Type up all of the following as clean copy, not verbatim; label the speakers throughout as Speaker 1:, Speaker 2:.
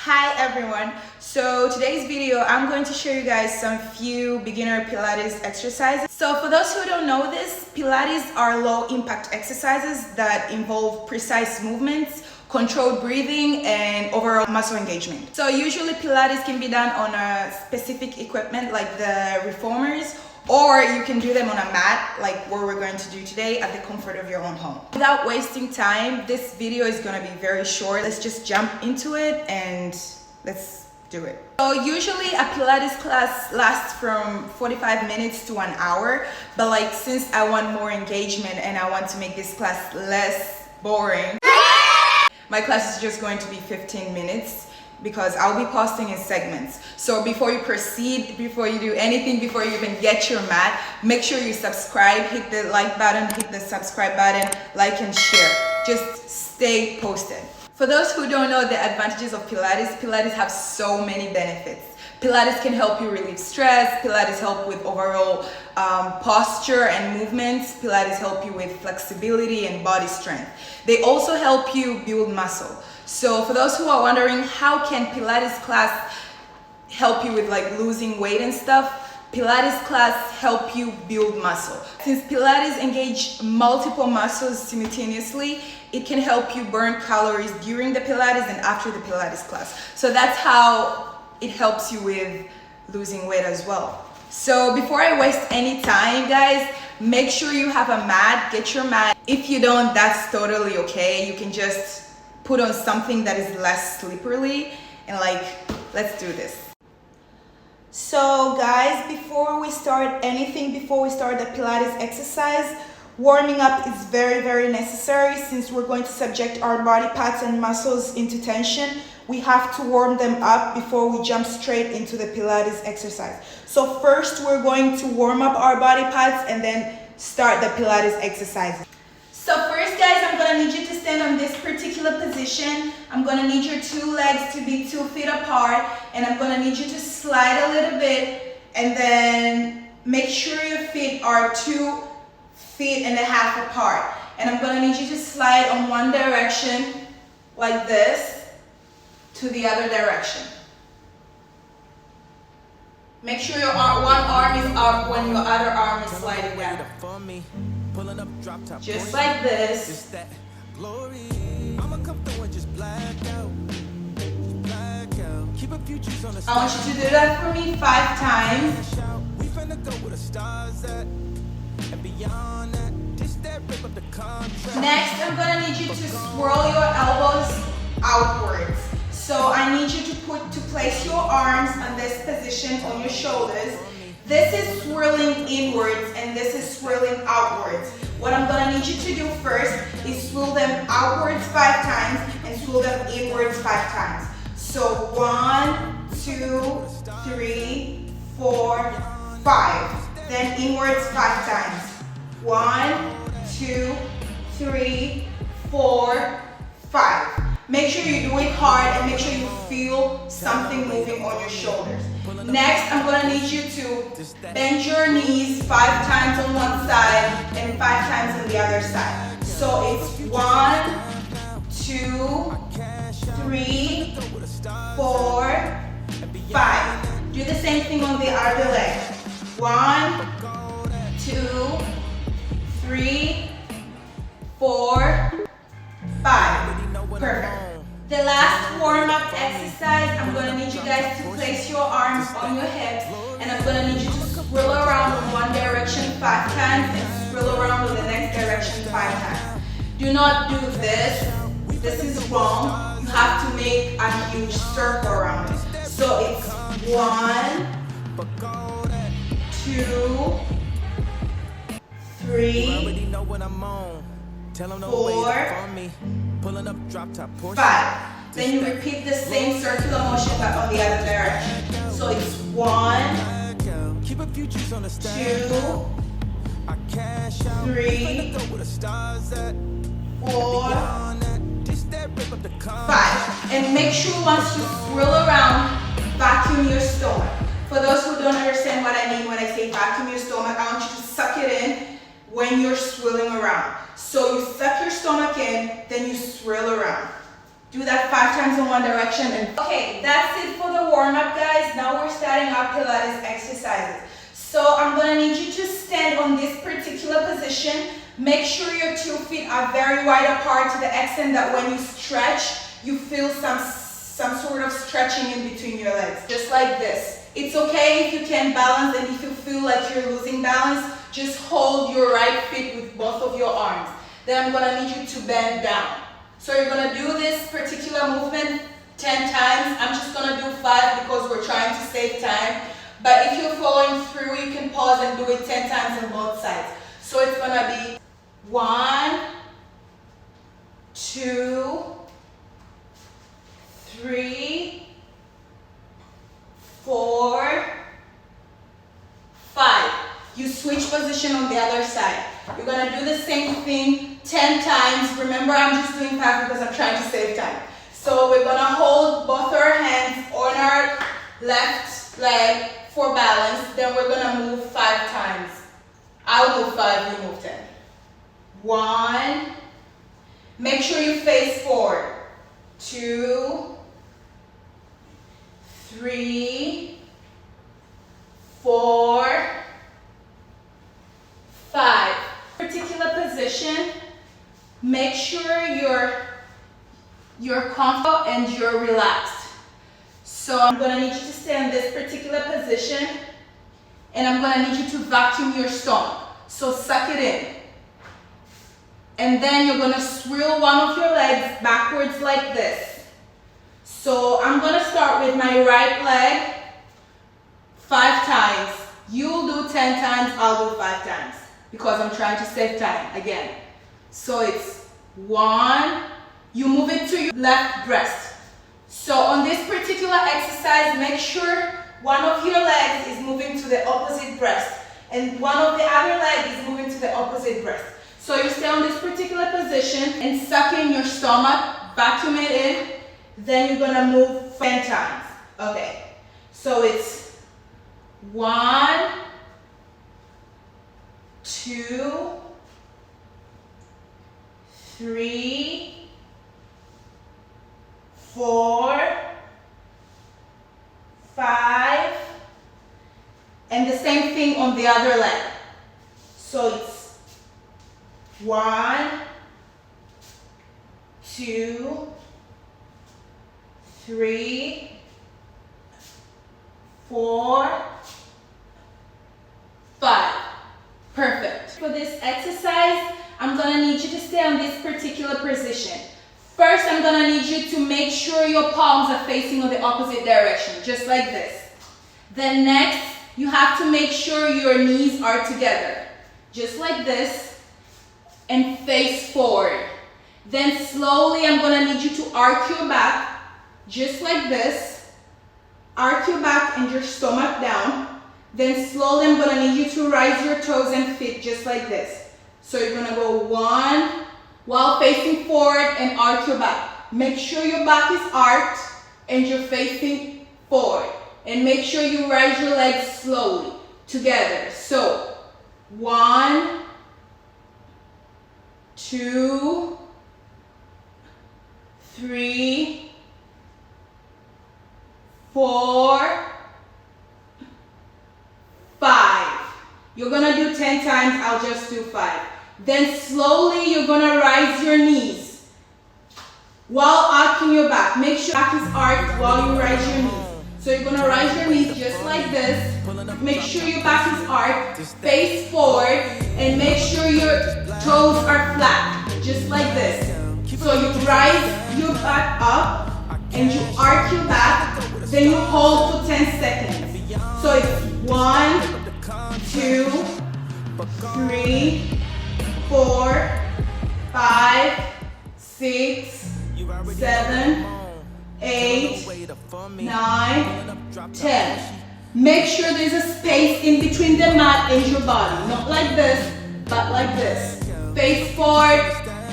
Speaker 1: Hi everyone, so today's video I'm going to show you guys some few beginner Pilates exercises. So for those who don't know this, Pilates are low impact exercises that involve precise movements, controlled breathing and overall muscle engagement. So usually Pilates can be done on a specific equipment like the reformers, or you can do them on a mat like what we're going to do today at the comfort of your own home. Without wasting time, this video is going to be very short. Let's just jump into it and let's do it. So usually a Pilates class lasts from 45 minutes to an hour, but like since I want more engagement and I want to make this class less boring, my class is just going to be 15 minutes because I'll be posting in segments. So before you proceed, before you do anything, before you even get your mat, make sure you subscribe, hit the like button, hit the subscribe button, like and share. Just stay posted. For those who don't know the advantages of Pilates, Pilates have so many benefits. Pilates can help you relieve stress. Pilates help with overall posture and movements. Pilates help you with flexibility and body strength. They also help you build muscle. So for those who are wondering how can Pilates class help you with like losing weight and stuff, Pilates class help you build muscle. Since Pilates engage multiple muscles simultaneously, it can help you burn calories during the Pilates and after the Pilates class. So that's how it helps you with losing weight as well. So before I waste any time, guys, make sure you have a mat, get your mat. If you don't, that's totally okay. You can just put on something that is less slippery and like, let's do this. So guys, before we start anything, before we start the Pilates exercise, warming up is very necessary. Since we're going to subject our body parts and muscles into tension, we have to warm them up before we jump straight into the Pilates exercise. So first we're going to warm up our body parts and then start the Pilates exercise. So first guys, I'm gonna need you to stand on this particular position. I'm gonna need your two legs to be 2 feet apart, and I'm gonna need you to slide a little bit and then make sure your feet are 2.5 feet apart. And I'm gonna need you to slide on one direction like this to the other direction. Make sure your one arm is up when your other arm is sliding down. Just like this. I want you to do that for me 5 times. Next, I'm gonna need you to swirl your elbows outwards. So I need you to place your arms on this position on your shoulders. This is swirling inwards and this is swirling outwards. What I'm gonna need you to do first is swirl them outwards 5 times and swirl them inwards 5 times. So 1, 2, 3, 4, 5. Then inwards 5 times. 1, 2, 3, 4, 5. Make sure you do it hard and make sure you feel something moving on your shoulders. Next, I'm gonna need you to bend your knees 5 times on one side and 5 times on the other side. So it's 1, 2, 3, 4, 5. Do the same thing on the other leg. 1, 2, 3, 4, 5. Perfect. The last warm-up exercise, I'm going to need you guys to place your arms on your hips, and I'm going to need you to swirl around in one direction 5 times and swirl around in the next direction 5 times. Do not do this. This is wrong. You have to make a huge circle around it. So it's 1, 2, 3, 4, 5. Then you repeat the same circular motion but on the other direction. So it's 1, 2, 3, 4, 5. And make sure once you swirl around, vacuum your stomach. For those who don't understand what I mean when I say vacuum your stomach, I want you to suck it in when you're swirling around. So you suck your stomach in, then you swirl around. Do that 5 times in one direction. And okay, that's it for the warm-up, guys. Now we're starting our Pilates exercises. So I'm gonna need you to stand on this particular position. Make sure your 2 feet are very wide apart to the extent that when you stretch, you feel some sort of stretching in between your legs, just like this. It's okay if you can't balance, and if you feel like you're losing balance, just hold your right foot with both of your arms. Then I'm gonna need you to bend down. So you're gonna do this particular movement 10 times. I'm just gonna do 5 because we're trying to save time. But if you're following through, you can pause and do it 10 times on both sides. So it's gonna be 1, 2, 3, 4, 5. You switch position on the other side. You're gonna do the same thing 10 times. Remember, I'm just doing 5 because I'm trying to save time. So we're gonna hold both our hands on our left leg for balance. Then we're gonna move 5 times. I'll move 5, you move 10. 1. Make sure you face forward. 2, 3, 4, 5. Particular position, make sure you're comfortable and you're relaxed. So I'm gonna need you to stay in this particular position, and I'm gonna need you to vacuum your stomach. So suck it in. And then you're gonna swirl one of your legs backwards like this. So I'm gonna start with my right leg 5 times. You'll do 10 times, I'll do 5 times because I'm trying to save time again. So it's 1, you move it to your left breast. So on this particular exercise, make sure one of your legs is moving to the opposite breast and one of the other leg is moving to the opposite breast. So you stay on this particular position and suck in your stomach, vacuum it in, then you're gonna move 10 times. Okay, so it's 1, 2, 3, 4, 5, and the same thing on the other leg. So it's 1, 2, 3, 4, 5. Perfect. For this exercise, I'm gonna need you to stay on this particular position. First, I'm gonna need you to make sure your palms are facing on the opposite direction, just like this. Then next, you have to make sure your knees are together, just like this, and face forward. Then slowly, I'm gonna need you to arc your back, just like this. Arc your back and your stomach down. Then slowly, I'm gonna need you to rise your toes and feet, just like this. So you're gonna go 1, while facing forward and arc your back. Make sure your back is arched and you're facing forward. And make sure you rise your legs slowly together. So 1, 2, 3, 4, 5. You're gonna do 10 times, I'll just do 5. Then slowly you're gonna rise your knees while arcing your back. Make sure your back is arched while you rise your knees. So you're gonna rise your knees just like this. Make sure your back is arched, face forward, and make sure your toes are flat, just like this. So you rise your back up and you arc your back, then you hold for 10 seconds. So it's 1, 2, 3, 4, 5, 6, 7, 8, 9, 10. Make sure there's a space in between the mat and your body. Not like this, but like this. Face forward,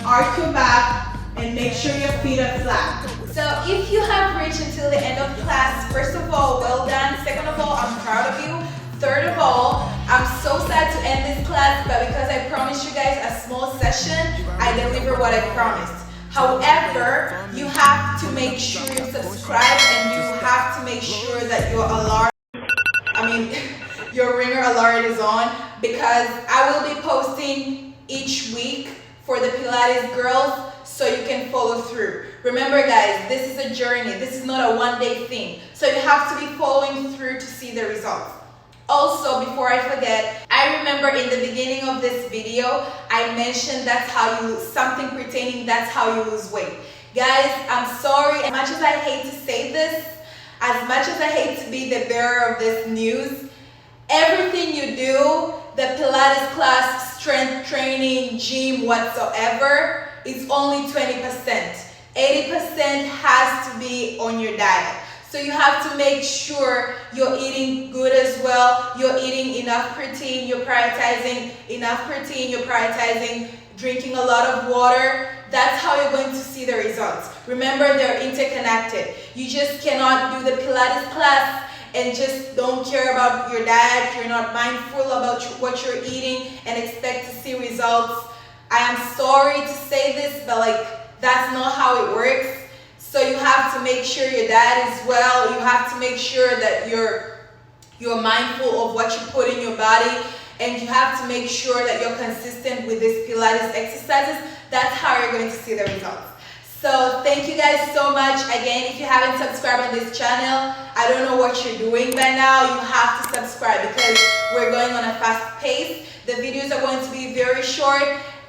Speaker 1: arc your back, and make sure your feet are flat. So if you have reached until the end of class, first of all, well done. Second of all, I'm proud of you. Third of all, I'm so sad to end this class, but because I promised you guys a small session, I deliver what I promised. However, you have to make sure you subscribe and you have to make sure that your alarm, your ringer alert is on, because I will be posting each week for the Pilates girls so you can follow through. Remember guys, this is a journey. This is not a one-day thing. So you have to be following through to see the results. Also, before I forget, I remember in the beginning of this video, I mentioned that's how you lose something pertaining, that's how you lose weight. Guys, I'm sorry, as much as I hate to say this, as much as I hate to be the bearer of this news, everything you do, the Pilates class, strength training, gym, whatsoever, is only 20%. 80% has to be on your diet. So you have to make sure you're eating good as well. You're eating enough protein. You're prioritizing enough protein. You're prioritizing drinking a lot of water. That's how you're going to see the results. Remember, they're interconnected. You just cannot do the Pilates class and just don't care about your diet. You're not mindful about what you're eating and expect to see results. I am sorry to say this, but that's not how it works. So you have to make sure your diet is well. You have to make sure that you're mindful of what you put in your body, and you have to make sure that you're consistent with these Pilates exercises. That's how you're going to see the results. So thank you guys so much. Again, if you haven't subscribed on this channel, I don't know what you're doing by now. You have to subscribe because we're going on a fast pace. The videos are going to be very short.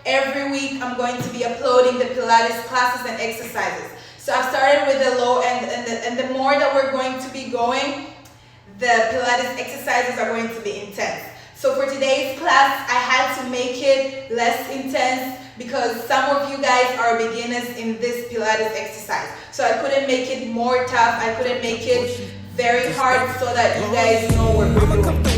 Speaker 1: Every week I'm going to be uploading the Pilates classes and exercises. So I've started with the low and the more that we're going to be going, the Pilates exercises are going to be intense. So for today's class, I had to make it less intense because some of you guys are beginners in this Pilates exercise. So I couldn't make it more tough. I couldn't make it very hard so that you guys know what we're doing.